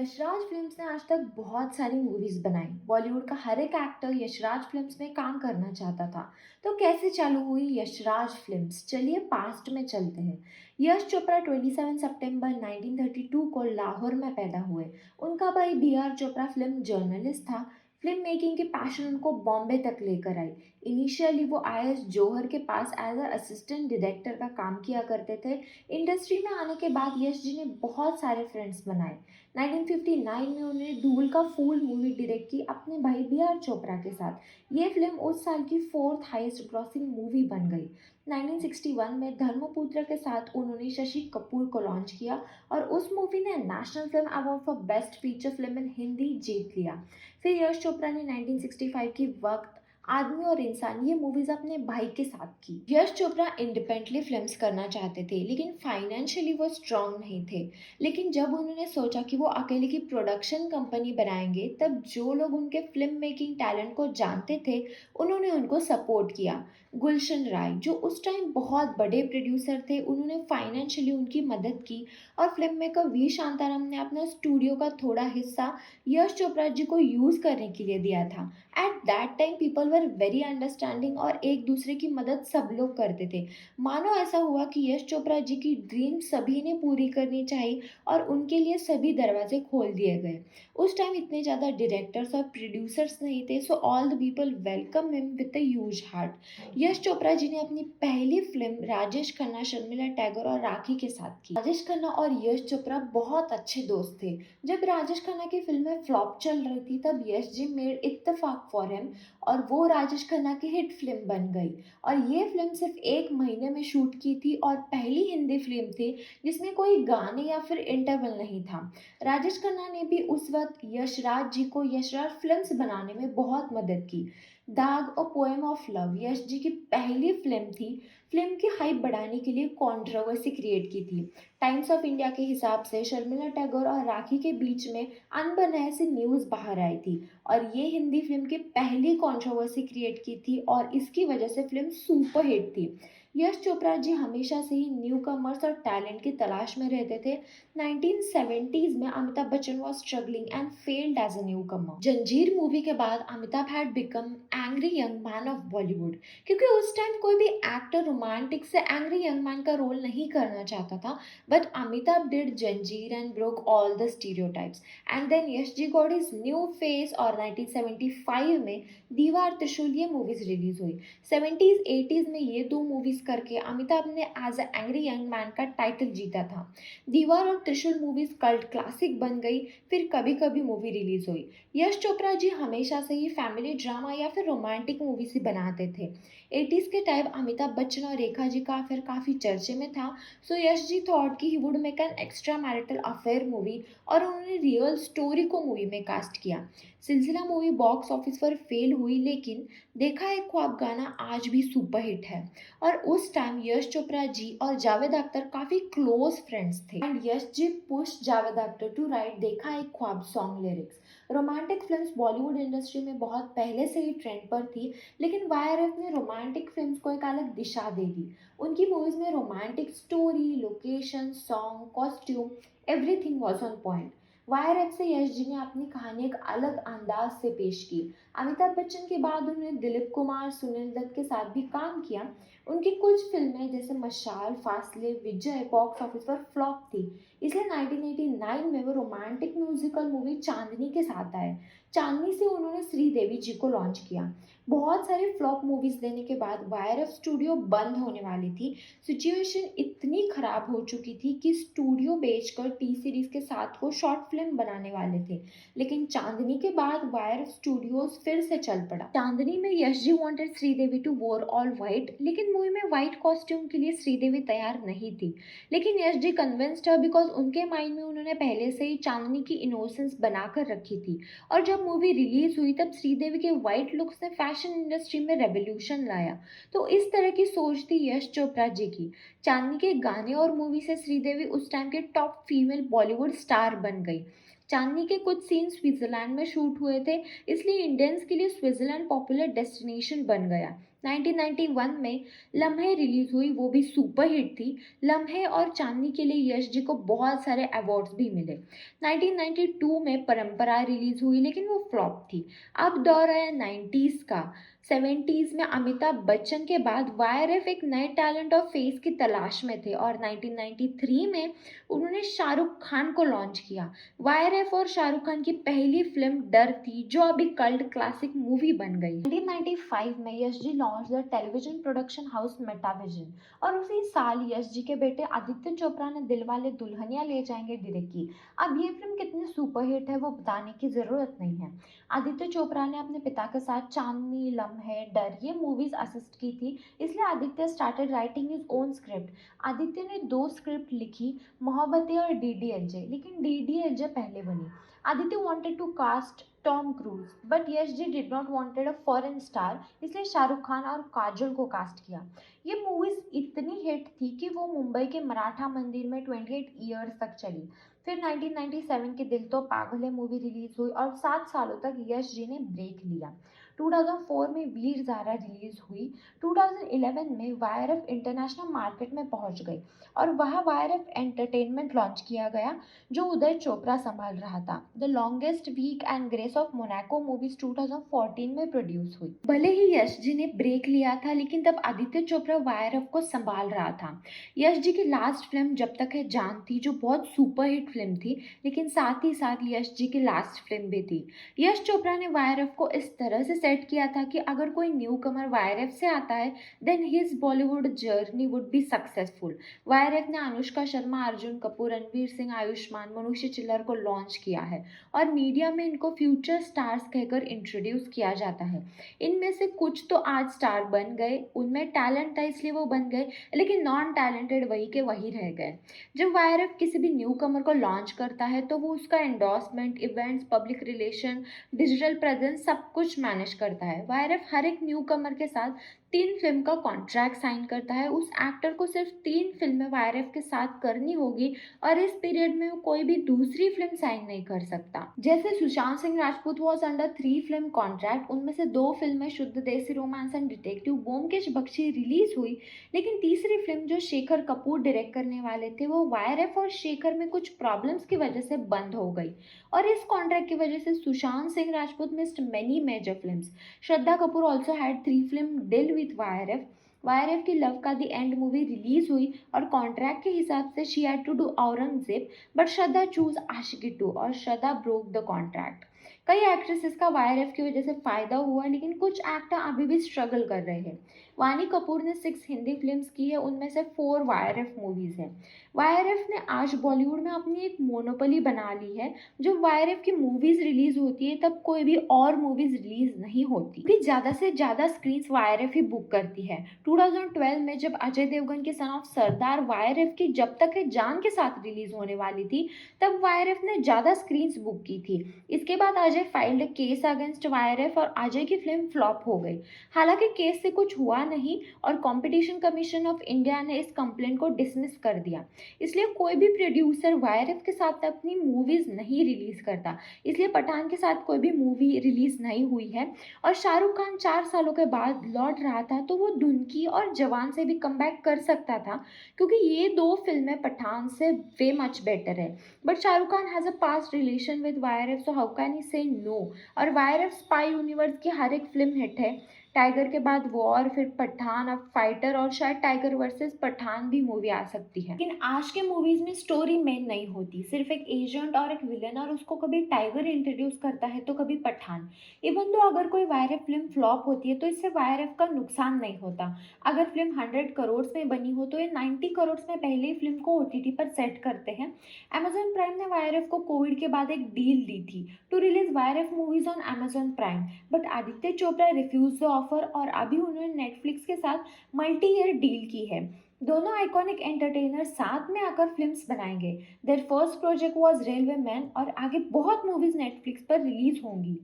Yashraj films ने आज तक बहुत सारी मूवीज बनाई। बॉलीवुड का हर एक एक्टर यशराज फिल्म्स में काम करना चाहता था। तो कैसे चालू हुई यशराज फिल्म्स? चलिए पास्ट में चलते हैं। यश चोपड़ा 27 सितंबर 1932 को लाहौर में पैदा हुए। उनका भाई B R Chopra film journalist था। फिल्म मेकिंग की पैशन उनको बॉम्बे तक लेकर आई। इनिशियली वो आईएएस जौहर के पास एज अ असिस्टेंट डायरेक्टर का काम किया करते थे। इंडस्ट्री में आने के बाद यश जी ने बहुत सारे फ्रेंड्स बनाए। 1959 में उन्होंने धूल का फूल मूवी डायरेक्ट की अपने भाई बी आर चोपड़ा के साथ। ये फिल्म उस साल की फोर्थ हाईएस्ट ग्रॉसिंग मूवी बन गई। 1961 में धर्मपुत्र के साथ उन्होंने शशि कपूर को लॉन्च किया और उस मूवी ने national film award for best feature film in Hindi जीत लिया। फिर यश चोपड़ा ने 1965 की वक्त, आदमी और इंसान, ये मूवीज अपने भाई के साथ की। यश चोपड़ा इंडिपेंडेंटली फिल्म्स करना चाहते थे लेकिन फाइनेंशियली वो स्ट्रांग नहीं थे। लेकिन जब उन्होंने सोचा कि वो अकेले की प्रोडक्शन कंपनी बनाएंगे, तब जो लोग उनके फिल्म मेकिंग टैलेंट को जानते थे उन्होंने उनको सपोर्ट किया। गुलशन राय, जो उस टाइम बहुत बड़े प्रोड्यूसर थे, उन्होंने फाइनेंशियली उनकी मदद की और फिल्म मेकर वी शांताराम ने अपना स्टूडियो का थोड़ा हिस्सा यश चोपड़ा जी को यूज करने के लिए दिया था। At that time people were very understanding और एक दूसरे की मदद सब लोग करते थे। मानो ऐसा हुआ कि यश चोपड़ा जी की ड्रीम सभी ने पूरी करनी चाहिए और उनके लिए सभी दरवाजे खोल दिए गए। उस टाइम इतने ज़्यादा डायरेक्टर्स और प्रोड्यूसर्स नहीं थे, so all the people welcome him with a huge heart. Yash Chopra ji ने अपनी पहली फिल्म राजेश खन्ना, शर्मिला टैगोर और राखी के साथ की। राजेश खन्ना और यश चोपड़ा बहुत अच्छे दोस्त थे। जब राजेश खन्ना की फिल्में फ्लॉप चल रही थी तब यश जी मेड इत्तेफाक फॉर हिम और वो राजेश खन्ना की हिट फिल्म बन गई। और ये फिल्म सिर्फ एक महीने में शूट की थी और पहली हिंदी फिल्म थी जिसमें कोई गाने या फिर इंटरवल नहीं था। राजेश खन्ना ने भी उस वक्त यशराज जी को यशराज फिल्म्स बनाने में बहुत मदद की। दाग और poem of love Yash ji की पहली फिल्म थी। फिल्म की हाइप बढ़ाने के लिए कंट्रोवर्सी क्रिएट की थी। टाइम्स ऑफ इंडिया के हिसाब से शर्मिला टैगोर और राखी के बीच में अनबनाए से न्यूज़ बाहर आई थी और ये हिंदी फिल्म की पहली कंट्रोवर्सी क्रिएट की थी और इसकी वजह से फिल्म सुपर हिट थी। यश चोपड़ा जी हमेशा से ही न्यू कमर्स और टैलेंट की तलाश में रहते थे। 1970s में Amitabh Bachchan was struggling and failed as a newcomer. Zanjeer movie के बाद Amitabh had become angry young man of Bollywood, क्योंकि उस टाइम कोई भी एक्टर रोमांटिक से एंग्री यंग मैन का रोल नहीं करना चाहता था। But Amitabh did Janjeer and broke all the stereotypes. And then Yash Ji got his new face और 1975 में दीवार त्रिशूल ये मूवीज रिलीज हुई। 70s 80s में ये दो मूवीज करके अमिताभ ने as a angry young man का टाइटल जीता था। दीवार और त्रिशूल मूवीज कल्ट क्लासिक बन गई। फिर कभी कभी मूवी रिलीज हुई। यश चोपड़ा जी हमेशा से ही फैमिली ड्रामा या फिर रोमांटिक मूवीज ही बनाते थे। 80s के टाइम अमिताभ बच्चन और रेखा जी का अफेयर काफ़ी चर्चे में था। सो यश जी थॉट कि he would make an extra marital affair movie और उन्होंने रियल स्टोरी को मूवी में कास्ट किया। सिलसिला मूवी बॉक्स ऑफिस पर फेल हुई लेकिन देखा एक ख्वाब गाना आज भी सुपरहिट है। और उस टाइम यश चोपड़ा जी और जावेद अख्तर काफ़ी क्लोज फ्रेंड्स थे and Yash ji push Javed Akhtar to write Dekha Ek Khwab song lyrics. Romantic films Bollywood industry में बहुत पहले से ही ट्रेंड पर थी, लेकिन वाईआरएफ ने रोमांटिक फिल्म्स को एक अलग दिशा दे दी। उनकी मूवीज में romantic story, location, song, costume, everything was on point. YRF से यश जी ने अपनी कहानी एक अलग अंदाज से पेश की। अमिताभ बच्चन के बाद उन्होंने दिलीप कुमार, सुनील दत्त के साथ भी काम किया। उनकी कुछ फिल्में जैसे मशाल, फासले, विजय बॉक्स ऑफिस पर फ्लॉप थी, इसलिए 1989 में वो रोमांटिक म्यूजिकल मूवी चांदनी के साथ आए। चांदनी से उन्होंने श्रीदेवी जी को लॉन्च किया। बहुत सारे फ्लॉप मूवीज देने के बाद वाईआरएफ स्टूडियो बंद होने वाली थी। सिचुएशन इतनी खराब हो चुकी थी कि स्टूडियो बेचकर टी सीरीज के साथ वो शॉर्ट फिल्म बनाने वाले थे। लेकिन चांदनी के बाद वाईआरएफ स्टूडियोज फिर से चल पड़ा। चांदनी में यश जी वांटेड श्रीदेवी टू वोर ऑल व्हाइट, लेकिन मूवी में व्हाइट कॉस्ट्यूम के लिए श्रीदेवी तैयार नहीं थी। लेकिन यश जी कन्विंस्ड है बिकॉज उनके माइंड में उन्होंने पहले से ही चांदनी की इनोसेंस बनाकर रखी थी। और जब मूवी रिलीज हुई तब श्रीदेवी के व्हाइट लुक्स ने फैशन इंडस्ट्री में रेवोल्यूशन लाया। तो इस तरह की सोच थी यश चोपड़ा जी की। चांदनी के गाने और मूवी से श्रीदेवी उस टाइम के टॉप फीमेल बॉलीवुड स्टार बन गई। चांदनी के कुछ सीन स्विट्जरलैंड में शूट हुए थे, इसलिए इंडियंस के लिए स्विट्जरलैंड पॉपुलर डेस्टिनेशन बन गया। 1991 में लम्हे रिलीज हुई, वो भी सुपर हिट थी। लम्हे और चांदनी के लिए यश जी को बहुत सारे अवार्ड्स भी मिले। 1992 में परंपरा रिलीज हुई, लेकिन वो फ्लॉप थी। अब दौर आया 90s का। 70s में अमिताभ बच्चन के बाद वाईआरएफ एक नए टैलेंट और फेस की तलाश में थे, और 1993 में उन्होंने शाहरुख खान को लॉन्च किया। वाईआरएफ और शाहरुख खान की पहली फिल्म डर थी, जो अभी कल्ट क्लासिक मूवी बन गई। 1995 में Yash ji launch the television production house Metavision, और उसी साल यश जी के बेटे आदित्य चोपड़ा ने दिलवाले दुल्हनिया ले जाएंगे डायरेक्ट की। अब ये फिल्म कितनी सुपरहिट है वो बताने की ज़रूरत नहीं है। आदित्य चोपड़ा ने अपने पिता के साथ चांदनी, लम्हे, डर ये मूवीज असिस्ट की थी, इसलिए Aditya started writing his own script. Aditya ने दो स्क्रिप्ट लिखी, मोहब्बतें और डीडीएलजे, लेकिन डीडीएलजे पहले बनी। Aditya wanted to cast Tom Cruise, but Yash ji did not wanted a foreign star, इसलिए शाहरुख खान और काजोल को कास्ट किया। ये मूवीज इतनी हिट थी कि वो मुंबई के मराठा मंदिर में 28 ईयर्स तक चली। फिर 1997 की दिल तो पागल है मूवी रिलीज हुई, और 7 सालों तक यश जी ने ब्रेक लिया। 2004 में वीर ज़ारा रिलीज हुई। 2011 में वाईआरएफ इंटरनेशनल मार्केट में पहुंच गई, और वहाँ वाईआरएफ एंटरटेनमेंट लॉन्च किया गया, जो उदय चोपड़ा संभाल रहा था। The longest week and Grace of Monaco movies 2014 में प्रोड्यूस हुई। भले ही यश जी ने ब्रेक लिया था, लेकिन तब आदित्य चोपड़ा वाईआरएफ को संभाल रहा था। यश जी की लास्ट फिल्म जब तक है जान थी, जो बहुत सुपरहिट फिल्म थी, लेकिन साथ ही साथ यश जी की लास्ट फिल्म भी थी। यश चोपड़ा ने वाईआरएफ को इस तरह से सेट किया था कि अगर कोई न्यू कमर वाईआरएफ से आता है, then his Bollywood journey would be successful. YRF ने अनुष्का शर्मा, अर्जुन कपूर, रणवीर सिंह, आयुष्मान, मनुष्य चिल्लर को लॉन्च किया है, और मीडिया में इनको फ्यूचर स्टार्स कहकर इंट्रोड्यूस किया जाता है। इनमें से कुछ तो आज स्टार बन गए, उनमें टैलेंट था इसलिए वो बन गए, लेकिन नॉन टैलेंटेड वही के वही रह गए। जब वाईआरएफ किसी भी न्यू कमर को लॉन्च करता है, तो वो उसका endorsement, events, public relation, digital presence सब कुछ मैनेज करता है। वाईआरएफ हर एक न्यू कमर के साथ 3 फिल्म का कॉन्ट्रैक्ट साइन करता है। उस एक्टर को सिर्फ 3 फिल्में वाईआरएफ के साथ करनी होगी, और इस पीरियड में वो कोई भी दूसरी फिल्म साइन नहीं कर सकता। जैसे Sushant Singh Rajput was under 3 film contract, उनमें से 2 फिल्में Shuddh Desi romance and detective Byomkesh Bakshi release हुई, लेकिन तीसरी फिल्म जो शेखर कपूर डायरेक्ट करने वाले थे, वो वाईआरएफ और शेखर में कुछ प्रॉब्लम्स की वजह से बंद हो गई, और इस कॉन्ट्रैक्ट की वजह से Sushant Singh Rajput missed many major films. Shraddha Kapoor also had 3 film deal with YRF. YRF की लव का द एंड मूवी रिलीज हुई, और कॉन्ट्रैक्ट के हिसाब से she had to do Aurangzeb, but Shraddha choose Aashiqui 2, और श्रद्धा ब्रोक द कॉन्ट्रैक्ट। कई एक्ट्रेसेस का वाईआरएफ की वजह से फायदा हुआ, लेकिन कुछ एक्टर अभी भी स्ट्रगल कर रहे हैं। वानी कपूर ने 6 हिंदी फिल्म्स की है, उनमें से 4 वाईआरएफ मूवीज हैं। वाईआरएफ ने आज बॉलीवुड में अपनी एक मोनोपोली बना ली है। जब वाईआरएफ की मूवीज रिलीज होती है, तब कोई भी और मूवीज रिलीज नहीं होती, भी ज्यादा से ज्यादा स्क्रीन वाईआरएफ ही बुक करती है। 2012 में जब अजय देवगन के सन ऑफ सरदार वाईआरएफ की जब तक है जान के साथ रिलीज होने वाली थी, तब वाईआरएफ ने ज्यादा स्क्रीन बुक की थी। इसके बाद Ajay filed case against YRF, और अजय की फिल्म फ्लॉप हो गई। हालांकि केस से कुछ हुआ नहीं, और कंपटीशन कमीशन ऑफ इंडिया ने इस कंप्लेंट को डिसमिस कर दिया। इसलिए कोई भी प्रोड्यूसर वाईआरएफ के साथ अपनी मूवीज नहीं रिलीज करता। इसलिए पठान के साथ कोई भी मूवी रिलीज नहीं हुई है, और शाहरुख खान 4 सालों के बाद लौट रहा था, तो वो धुनकी और जवान से भी कमबैक कर सकता था, क्योंकि ये 2 फिल्में पठान से वे मच बेटर है। But Shahrukh Khan has a past relation with YRF, so how can he से नो। और वाईआरएफ स्पाई यूनिवर्स की हर एक फिल्म हिट है। टाइगर के बाद वॉर, फिर पठान, अब फाइटर, और शायद टाइगर वर्सेस पठान भी मूवी आ सकती है। लेकिन आज के मूवीज में स्टोरी मेन नहीं होती, सिर्फ एक एजेंट और एक विलन, और उसको कभी टाइगर इंट्रोड्यूस करता है तो कभी पठान। इवन तो अगर कोई वाईआरएफ फिल्म फ्लॉप होती है, तो इससे वाईआरएफ का नुकसान नहीं होता। अगर फिल्म 100 करोड़ में बनी हो, तो ये 90 करोड़ में पहले ही फिल्म को ओटीटी पर सेट करते हैं। अमेजॉन प्राइम ने वाईआरएफ को कोविड के बाद एक डील दी थी to release YRF movies on Amazon Prime, but Aditya Chopra refuse the offer, और अभी उन्होंने नेटफ्लिक्स के साथ मल्टी ईयर डील की है। दोनों आइकॉनिक एंटरटेनर साथ में आकर फिल्म्स बनाएंगे। Their first project was railway men, और आगे बहुत मूवीज नेटफ्लिक्स पर रिलीज होंगी।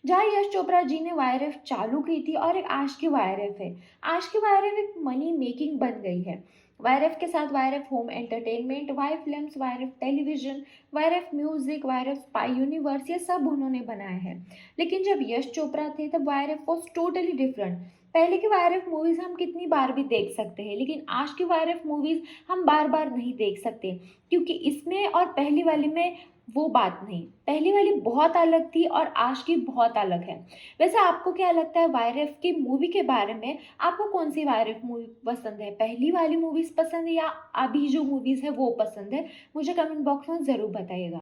जहाँ यश चोपड़ा जी ने वाईआरएफ चालू की थी, और एक आज की वाईआरएफ है। आज की वाईआरएफ एक मनी मेकिंग बन गई है। वाईआरएफ के साथ YRF home entertainment, Y films, YRF television, YRF music, YRF spy universe, ये सब उन्होंने बनाए हैं। लेकिन जब यश चोपड़ा थे, तब वाईआरएफ वॉज टोटली डिफरेंट। पहले की वायरस मूवीज़ हम कितनी बार भी देख सकते हैं, लेकिन आज की वायरस मूवीज़ हम बार-बार नहीं देख सकते, क्योंकि इसमें और पहली वाली में वो बात नहीं। पहली वाली बहुत अलग थी और आज की बहुत अलग है। वैसे आपको क्या लगता है वायरस की मूवी के बारे में? आपको कौन-सी वायरस मूवी पसंद है? पहली वाली मूवीज़ पसंद है या अभी जो मूवीज़ है वो पसंद है? मुझे कमेंट बॉक्स में ज़रूर बताइएगा।